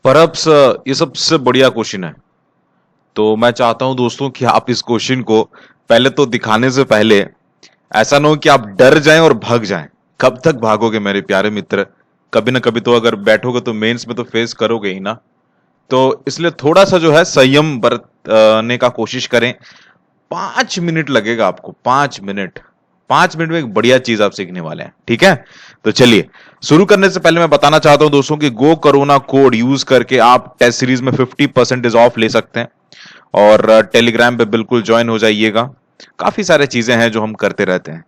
Perhaps ये सबसे बढ़िया क्वेश्चन है। तो मैं चाहता हूं दोस्तों कि आप इस क्वेश्चन को पहले तो दिखाने से पहले ऐसा ना हो कि आप डर जाएं और भाग जाएं। कब तक भागोगे मेरे प्यारे मित्र? कभी ना कभी तो अगर बैठोगे तो मेंस में तो फेस करोगे ही ना। तो इसलिए थोड़ा सा जो है संयम बरतने का कोशिश करें। 5 मिनट लगेगा आपको, 5 मिनट। 5 मिनट में एक बढ़िया चीज आप सीखने वाले हैं, ठीक है? तो चलिए शुरू करने से पहले मैं बताना चाहता हूं दोस्तों कि गो कोरोना कोड यूज करके आप टेस्ट सीरीज में 50% ऑफ ले सकते हैं। और टेलीग्राम पे बिल्कुल ज्वाइन हो जाइएगा। काफी सारे चीजें हैं जो हम करते रहते हैं।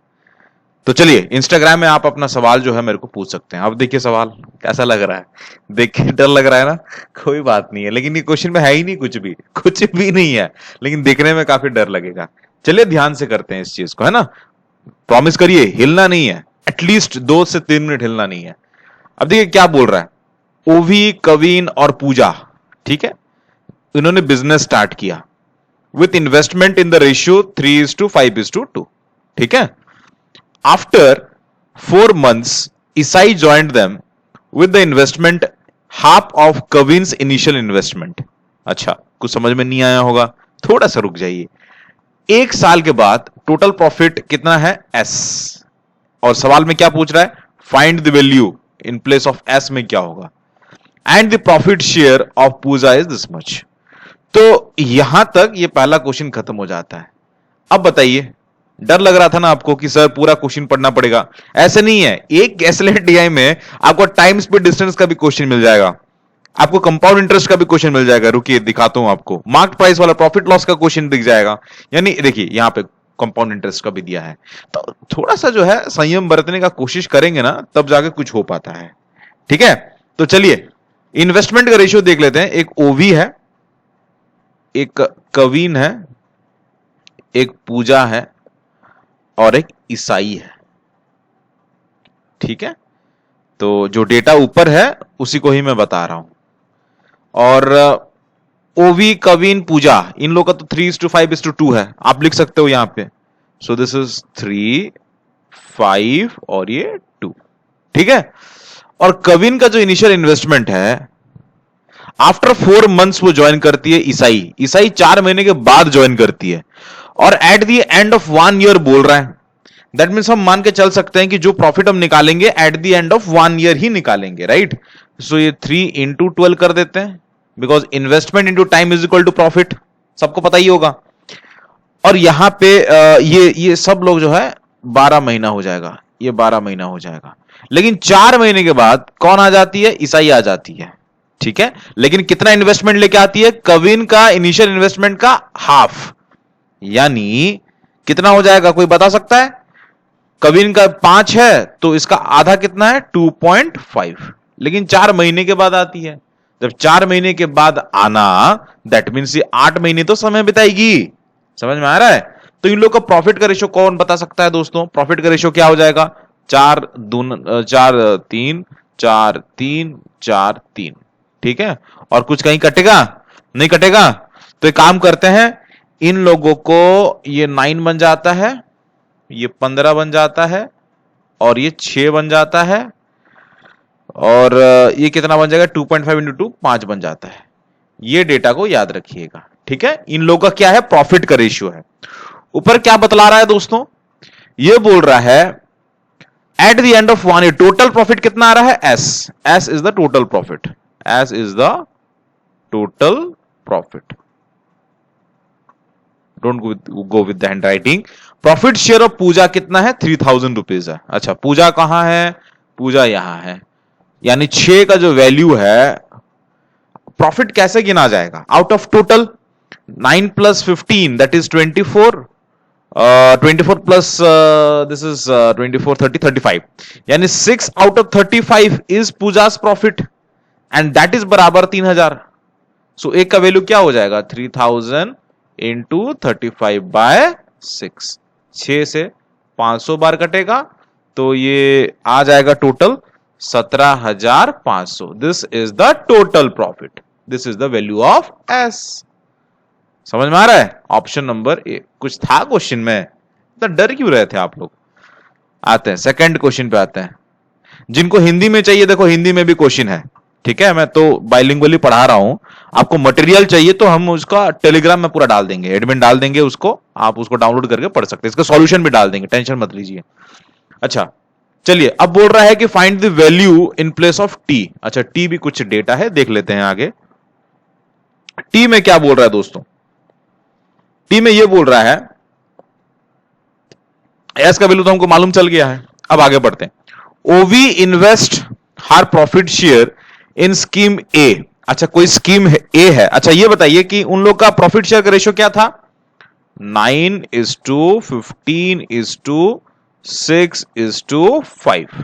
तो चलिए इंस्टाग्राम में आप अपना सवाल जो है मेरे को पूछ सकते हैं। अब देखिए सवाल कैसा लग रहा है, देख के डर लग रहा है ना? कोई बात नहीं है, लेकिन ये क्वेश्चन में है ही नहीं, कुछ भी नहीं है, लेकिन देखने में काफी डर लगेगा। चलिए ध्यान से करते हैं इस चीज को, है ना? प्रॉमिस करिए हिलना नहीं है, एटलीस्ट 2 से 3 मिनट हिलना नहीं है। अब देखिए क्या बोल रहा है। ओवी, कविन और पूजा, ठीक है, इन्होंने बिजनेस स्टार्ट किया with investment in the ratio 3:5:2, ठीक है? After 4 months, Isai joined them with the investment half of Kavin's initial investment. अच्छा, कुछ समझ में नहीं आया होगा, थोड़ा सा रुक जाइए। 1 साल के बाद टोटल प्रॉफिट कितना है? एस। और सवाल में क्या पूछ रहा है? Find the value in place of S में क्या होगा? And the profit share of Pooja is this much. तो यहां तक ये पहला क्वेश्चन खत्म हो जाता है। अब बताइए, डर लग रहा था ना आपको कि सर पूरा क्वेश्चन पढ़ना पड़ेगा? ऐसे नहीं है। एक एसएलएट डीआई में आपको टाइम स्पीड डिस्टेंस का भी क्वेश्चन मिल जाएगा, आपको कंपाउंड इंटरेस्ट का भी क्वेश्चन मिल जाएगा। रुकिए दिखाता हूं आपको, मार्क प्राइस वाला प्रॉफिट लॉस का क्वेश्चन दिख जाएगा। यानी देखिए यहां पे कंपाउंड इंटरेस्ट का भी दिया है। तो थोड़ा सा जो है संयम बरतने का कोशिश करेंगे ना, तब जाके कुछ हो पाता है, ठीक है? तो चलिए इन्वेस्टमेंट का रेशियो देख लेते हैं। एक ओवी है, एक कवीन है, एक पूजा है और एक ईसाई है, ठीक है? तो जो डेटा ऊपर है उसी को ही मैं बता रहा हूं। और ओवी, कविन, पूजा, इन लोगों का तो 3:5:2 है, आप लिख सकते हो यहां पे। सो दिस इज 3, 5 और ये 2, ठीक है? और कविन का जो इनिशियल इन्वेस्टमेंट है, आफ्टर 4 months वो ज्वाइन करती है ईसाई। ईसाई 4 महीने के बाद ज्वाइन करती है। और eight the end of 1 year बोल रहा है। दैट मीन्स हम मान के चल सकते हैं कि जो प्रॉफिट हम निकालेंगे eight the end of 1 year ही निकालेंगे, राइट? सो ये 3 × 12 कर देते हैं, because investment into time is equal to profit, सबको पता ही होगा। और यहां पे ये सब लोग जो है 12 महीना हो जाएगा, ये 12 महीना हो जाएगा। लेकिन 4 महीने के बाद कौन आ जाती है? ईसाई आ जाती है, ठीक है? लेकिन कितना इन्वेस्टमेंट लेके आती है? कविन का इनिशियल इन्वेस्टमेंट का हाफ, यानी कितना हो जाएगा? कोई बता सकता है? कविन का 5 है तो इसका आधा कितना है? 2.5। लेकिन 4 महीने के बाद आती है। जब 4 महीने के बाद आना, दैट मीन्स ये 8 महीने तो समय बिताएगी। समझ में आ रहा है? तो इन लोग का प्रॉफिट का रेशियो कौन बता सकता है दोस्तों? प्रॉफिट का रेशियो क्या हो जाएगा? 4:3:4:3:4:3, ठीक है? और कुछ कहीं कटेगा? नहीं कटेगा। तो एक काम करते हैं, इन लोगों को ये 9 बन जाता है, ये 15 बन जाता है और ये 6 बन जाता है। और ये कितना बन जाएगा? 2.5 × 2 5 बन जाता है। ये डेटा को याद रखिएगा, ठीक है? इन लोगों का क्या है? प्रॉफिट का रेशियो है। ऊपर क्या बतला रहा है दोस्तों? ये बोल रहा है at the end of 1 year total profit कितना आ रहा है? S. S is the total profit, S is the total profit. Don't go with the handwriting. Profit share of Pooja कितना है? 3000 रुपीज है। अच्छा, पूजा कहां है? पूजा यहां है। यानी 6 का जो वैल्यू है, प्रॉफिट कैसे गिना जाएगा? Out of total 9 + 15 that is 24, 24 plus this is 24, 30, 35, यानी 6 out of 35 is Pooja's profit and that is बराबर 3000। सो एक का वैल्यू क्या हो जाएगा? 3000 × 35/6। 6 से 500 बार कटेगा तो ये आ जाएगा total 17,500। This is the total profit, this is the value of S. समझ में आ रहा है? Option number A. कुछ था क्वेश्चन में तो डर क्यों रहे थे आप लोग? आते हैं सेकंड क्वेश्चन पे आते हैं। जिनको हिंदी में चाहिए, देखो हिंदी में भी क्वेश्चन है, ठीक है, मैं तो बाइलिंगुअली पढ़ा रहा हूं, आपको मटेरियल चाहिए तो हम उसका टेलीग्राम में पूरा डाल देंगे, एडमिन डाल देंगे उसको, आप उसको डाउनलोड करके पढ़ सकते हैं, इसका सॉल्यूशन भी डाल देंगे, टेंशन मत लीजिए। अच्छा चलिए, अब बोल रहा है कि find the value in place of T. अच्छा, टी भी कुछ डेटा है, देख लेते हैं आगे। टी में क्या बोल रहा है दोस्तों, टी में ये बोल रहा है, एस का वैल्यू तो हमको मालूम चल गया है, अब आगे बढ़ते हैं। ओवी invest her profit share in scheme A. अच्छा, कोई स्कीम ए है। अच्छा, ये बताइए कि उन लोग का प्रॉफिट शेयर का रेशियो क्या था? 9:15:6:5।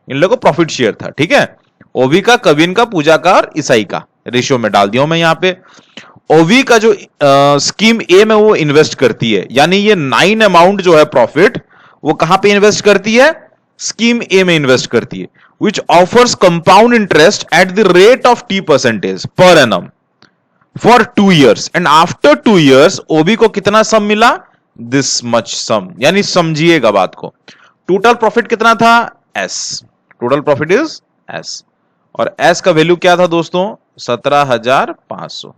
इन लोगों को प्रॉफिट शेयर था, ठीक है। ओवी का, कविन का, पूजा का और ईसाई का रेशियो में डाल दिया मैं यहां पे। ओवी का जो स्कीम ए में वो इन्वेस्ट करती है, यानी ये 9 अमाउंट जो है प्रॉफिट, वो कहां पे इन्वेस्ट करती है? स्कीम ए में इन्वेस्ट करती है, which offers compound interest at the rate of T% per annum for 2 years, and after 2 years ओबी को कितना सम मिला? This much sum। यानी समझिएगा बात को, टोटल प्रॉफिट कितना था? S। Total profit is S, और S का वैल्यू क्या था दोस्तों? 17,500।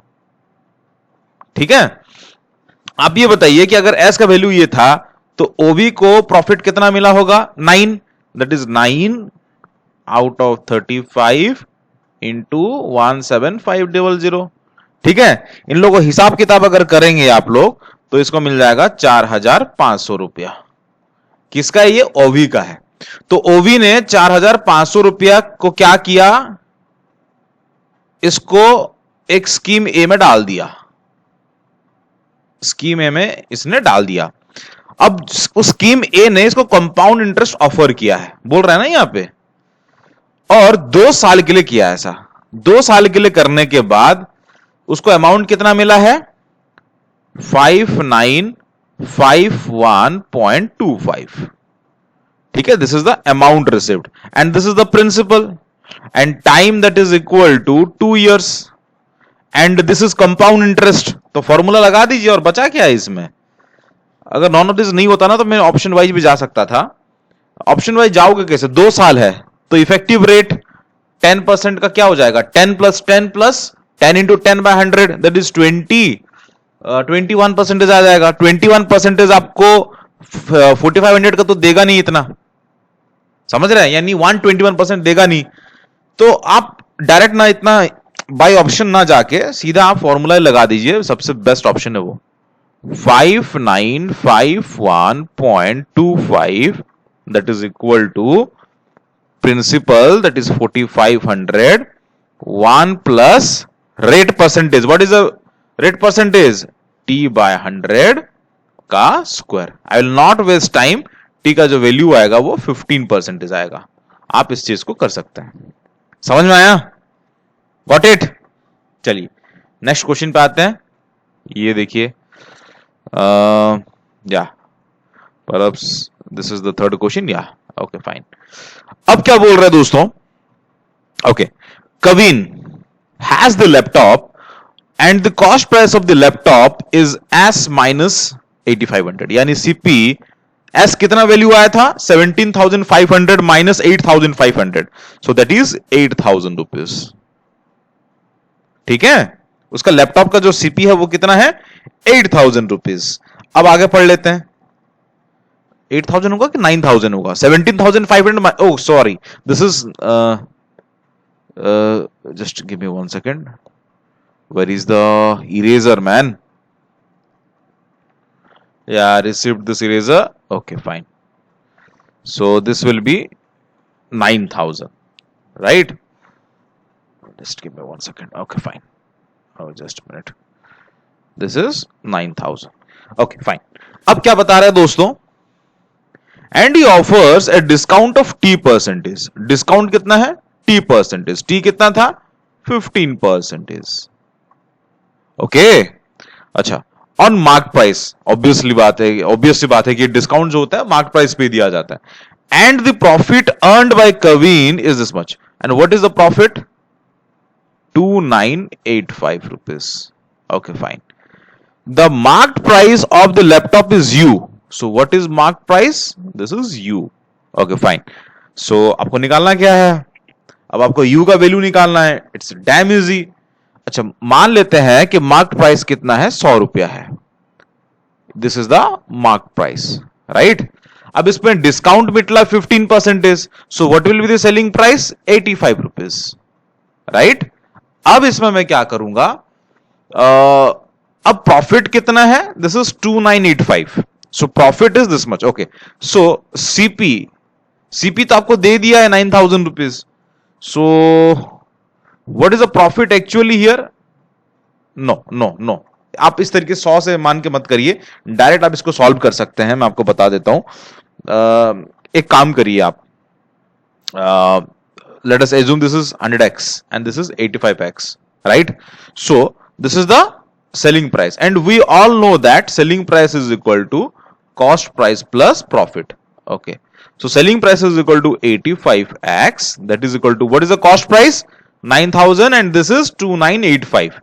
ठीक है, आप ये बताइए कि अगर S का वैल्यू ये था तो ओबी को प्रॉफिट कितना मिला होगा? 9, that is 9 out of 35 into 17500। ठीक है, इन लोगों को हिसाब किताब अगर करेंगे आप लोग तो इसको मिल जाएगा 4,500 रुपया। किसका है ये? ओवी का है। तो ओवी ने 4,500 रुपया को क्या किया? इसको एक स्कीम ए में डाल दिया, स्कीम ए में इसने डाल दिया। अब उस स्कीम ए ने इसको कंपाउंड इंटरेस्ट ऑफर किया है, बोल रहा है ना यहां पे, और 2 साल के लिए किया ऐसा। 2 साल के लिए करने के बाद उसको अमाउंट कितना मिला है? 5951.25। ठीक है, this is the amount received and this is the principal, and time that is equal to 2 years, and this is compound interest. तो फॉर्मूला लगा दीजिए, और बचा क्या है इसमें? अगर नॉन ऑफ दिस नहीं होता ना तो मैं ऑप्शन वाइज भी जा सकता था। ऑप्शन वाइज जाओगे कैसे? 2 साल है तो इफेक्टिव रेट 10% का क्या हो जाएगा? 10 plus 10 plus 10 into 10/100, that is 21% आ जाएगा। 21% आपको 4500 का तो देगा नहीं इतना, समझ रहे हैं? यानी 121% देगा नहीं। तो आप डायरेक्ट ना इतना बाय ऑप्शन ना जाके सीधा आप फॉर्मूला लगा दीजिए, सबसे बेस्ट ऑप्शन है वो 5951.25, that is equal to principal, that is 4500, 1 plus rate percentage. What is the rate percentage? T by 100 का स्क्वायर। I will not waste time, T का जो वैल्यू आएगा वो 15% आएगा। आप इस चीज को कर सकते हैं, समझ में आया? Got it? चलिए नेक्स्ट क्वेश्चन पे आते हैं। ये देखिए, yeah, perhaps this is the third question, yeah, okay fine। अब क्या बोल रहा है दोस्तों? okay, Kavin has the laptop and the cost price of the laptop is S minus 8500, यानी CP S कितना वैल्यू आया था? 17,500 minus 8,500, so that is 8,000 rupees। ठीक है, उसका लैपटॉप का जो सीपी है वो कितना है? 8,000 रुपीज। अब आगे पढ़ लेते हैं, 8,000 होगा कि 9,000 होगा? 17,500, oh sorry, this is just give me 1 second, where is the eraser man? Yeah received this eraser, okay fine. So this will be 9,000, right? Just give me 1 second. Okay, fine. Oh, just a minute. This is 9,000. Okay, fine. अब क्या बता रहा है दोस्तों? And he offers a discount of T%। Discount कितना है? T%। T कितना था? 15%। ओके, अच्छा, ऑन मार्क प्राइस, ऑब्वियसली बात है कि डिस्काउंट जो होता है मार्क प्राइस पे दिया जाता है। And the profit earned by कवीन is this much, and what is the profit? 2,985 rupees। Okay, fine। The marked price of the laptop is U। So what is marked price? This is U। Okay, fine। So आपको निकालना क्या है? अब आपको you का value निकालना है, it's damn easy. अच्छा, मान लेते हैं कि मार्क प्राइस कितना है, 100 रुपया है। This is the mark price, right. अब इसमें डिस्काउंट मिटला 15%, so what will be the selling price, 85 rupees, right. अब इसमें मैं क्या करूंगा, अब प्रॉफिट कितना है, this is 2985, so profit is this much, okay. So CP तो आपको दे दिया है 9000 rupees, so what is the profit actually here, no no no, आप इस तरीके 100 से मान के मत करिए, डायरेक्ट आप इसको सॉल्व कर सकते हैं, मैं आपको बता देता हूं। एक काम करिए आप, let us assume this is 100x and this is 85x, right? So this is the selling price, and we all know that selling price is equal to cost price plus profit, okay? So selling price is equal to 85x, that is equal to, what is the cost price, 9000, and this is 2985,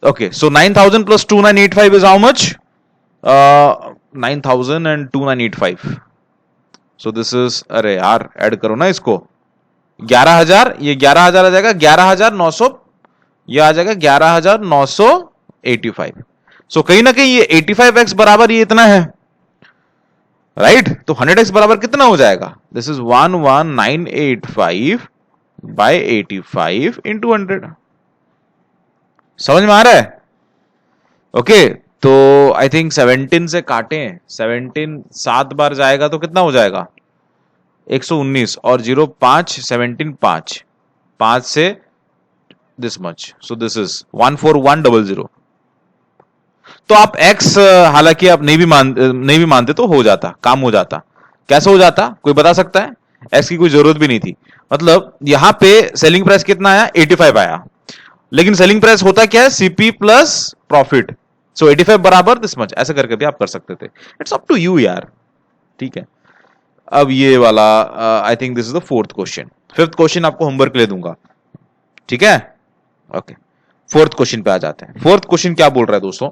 okay? So 9000 plus 2985 is how much, 9000 and 2985, so this is, अरे यार add करो ना इसको, 11,000, ये 11,000 आ जाएगा, 11,900, ये आ जाएगा 11,985। सो कहीं ना कहीं ये 85x बराबर ये इतना है, राइट। तो 100x बराबर कितना हो जाएगा, दिस इज 11985 बाय 85 इंटू 100, समझ में आ रहा है, ओके। तो आई थिंक 17 से काटें, 17 7 बार जाएगा तो कितना हो जाएगा, 119, और 05 17 5 से this much, so this is 14100। तो आप x हालांकि आप नहीं भी मानते तो हो जाता, काम हो जाता। कैसे हो जाता, कोई बता सकता है, x की कोई जरूरत भी नहीं थी। मतलब यहां पे सेलिंग प्राइस कितना आया, 85 आया, लेकिन सेलिंग प्राइस होता क्या है, सीपी प्लस प्रॉफिट, सो 85 बराबर दिस मच, ऐसे करके भी आप कर सकते थे, इट्स अप टू यू यार, ठीक है। अब ये वाला I think this is the fourth question, fifth question आपको होमवर्क ले दूंगा, ठीक है, ओके। फोर्थ क्वेश्चन पे आ जाते हैं। फोर्थ क्वेश्चन क्या बोल रहा है दोस्तों,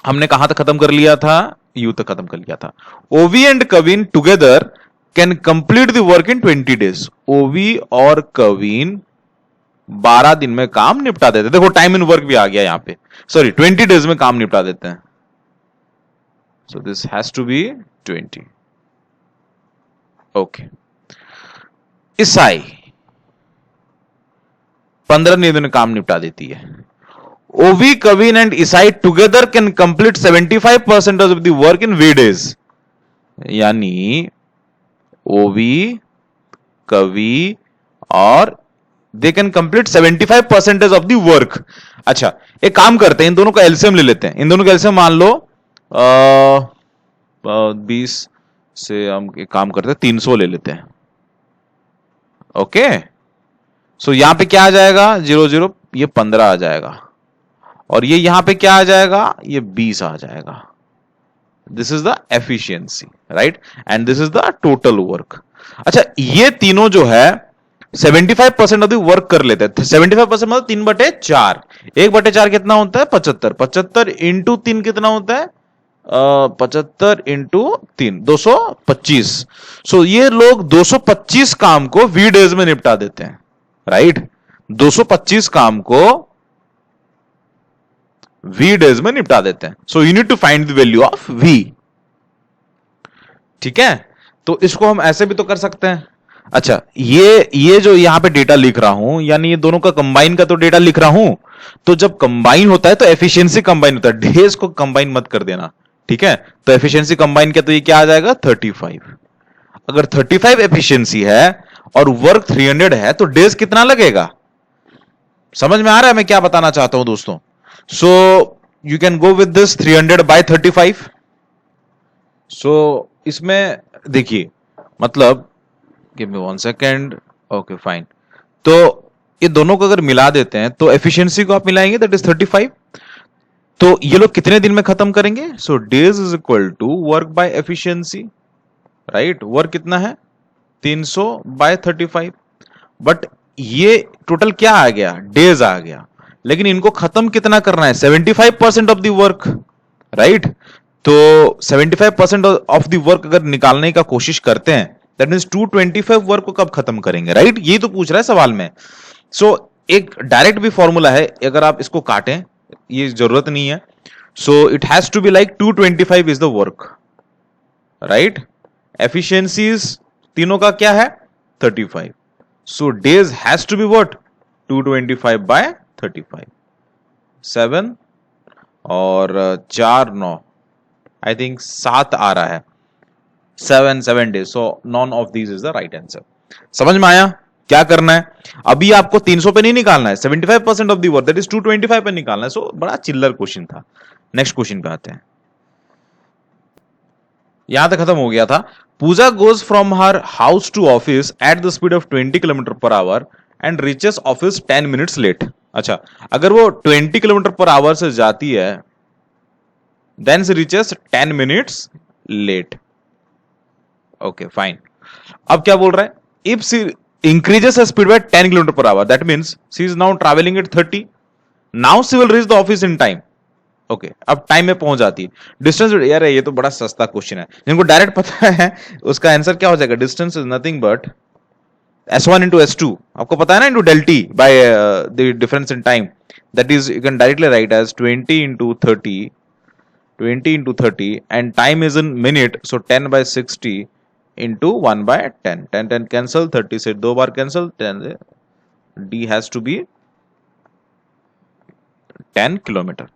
हमने कहां तक खत्म कर लिया था, यू तक खत्म कर लिया था। ओवी and Kavin together can complete the work in 20 days, ओवी और कविन 12 दिन में काम निपटा देते, देखो टाइम इन वर्क भी आ गया यहां पे, सॉरी 20 डेज में काम निपटा देते हैं, so this has to be 20, okay. Isai 15 दिन में काम निपटा देती है। ओवी, Kavin and Isai together can complete 75% of the work in V days, यानी ओवी, कवि और they can complete 75% of the work. अच्छा, एक काम करते हैं, इन दोनों का एलसीएम ले लेते हैं, इन दोनों का एलसीएम मान लो 20 से हम एक काम करते हैं 300 ले लेते हैं, ओके। सो यहां पे क्या आ जाएगा, 00, ये 15 आ जाएगा, और ये यहां पे क्या आ जाएगा, ये 20 आ जाएगा। This is the efficiency, right, and this is the total work. अच्छा, ये तीनों जो है 75% ऑफ द वर्क कर लेते हैं। 75% मतलब 3/4, 1/4 कितना होता है, 75, 75 इंटू 3 कितना होता है, 75 इंटू 3 225। सो ये लोग 225 काम को वी डेज में निपटा देते हैं, राइट। 225 काम को वी डेज में निपटा देते हैं। So you need to find the value of V, ठीक है। तो इसको हम ऐसे भी तो कर सकते हैं। अच्छा, ये जो यहां पे डेटा लिख रहा हूं, यानी ये दोनों का कंबाइन का तो डेटा लिख रहा हूं, तो जब कंबाइन होता है तो एफिशिएंसी कंबाइन होता है, डेज को कंबाइन मत कर देना, ठीक है। तो एफिशिएंसी कंबाइन किया तो ये क्या आ जाएगा, 35। अगर 35 एफिशिएंसी है और वर्क 300 है तो डेज कितना लगेगा, समझ में आ रहा है मैं क्या बताना चाहता हूं दोस्तों। So you can go with this 300 by 35। So इसमें देखिए, मतलब give me 1 second, okay fine. तो ये दोनों को अगर मिला देते हैं तो एफिशिएंसी को आप मिलाएंगे, दैट इज 35। तो ये लोग कितने दिन में खत्म करेंगे, so days is equal to work by efficiency, right. Work कितना है, 300 बाय 35, बट ये टोटल क्या आ गया, डेज आ गया, लेकिन इनको खत्म कितना करना है, 75% ऑफ द वर्क, राइट। तो 75% ऑफ द वर्क अगर निकालने का कोशिश करते हैं दैट मीन्स 225 वर्क को कब खत्म करेंगे, राइट? ये तो पूछ रहा है सवाल में। सो एक डायरेक्ट भी फॉर्मूला है, अगर आप इसको काटें, ये जरूरत नहीं है। So it has to be like 225 is the work, right? Efficiencies तीनों का क्या है? 35। So days has to be what? 225 by 35। 7 और 4 9, आई थिंक 7 आ रहा है। 7 days। So none of these is the right answer. समझ में आया क्या करना है? अभी आपको 300 पे नहीं निकालना है, 75% of the work that is 225 पे निकालना है। सो बड़ा चिल्लर क्वेश्चन था। नेक्स्ट क्वेश्चन पे आते हैं। यहां तक खत्म हो गया था। Puja goes from her house to office at the speed of 20 kilometre per hour and reaches office 10 minutes late. अच्छा, अगर वो 20 किलोमीटर पर आवर से जाती है, then she reaches 10 minutes late. Okay fine. अब क्या बोल रहा है? If she increases her speed by 10 kilometre per hour, that means she is now travelling at 30, now she will reach the office in time. Okay, अब time में पहुंच जाती है। डिस्टेंस, यार ये तो बड़ा सस्ता क्वेश्चन है, जिनको डायरेक्ट पता है उसका आंसर क्या हो जाएगा? Distance is nothing but S1 into S2, आपको पता है ना, into del t by the difference in time, that is you can directly write as 20 into 30, 20 into 30 and time is in minute, so 10 by 60 into 1 by 10, 10 10 cancel, 30 से 2 बार cancel, 10 d has to be 10 kilometre.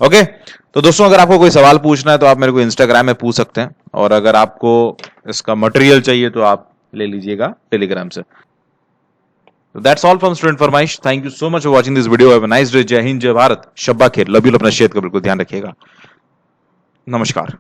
Okay, तो दोस्तों अगर आपको कोई सवाल पूछना है तो आप मेरे को इंस्टाग्राम में पूछ सकते हैं, और अगर आपको इसका मटेरियल चाहिए तो आप ले लीजिएगा टेलीग्राम से। So that's all from Student Farmaish. Thank you so much for watching this video. Have a nice day. जय हिंद, जय भारत, शब्बा खेर, लव यू। अपना सेहत का बिल्कुल ध्यान रखिएगा। नमस्कार।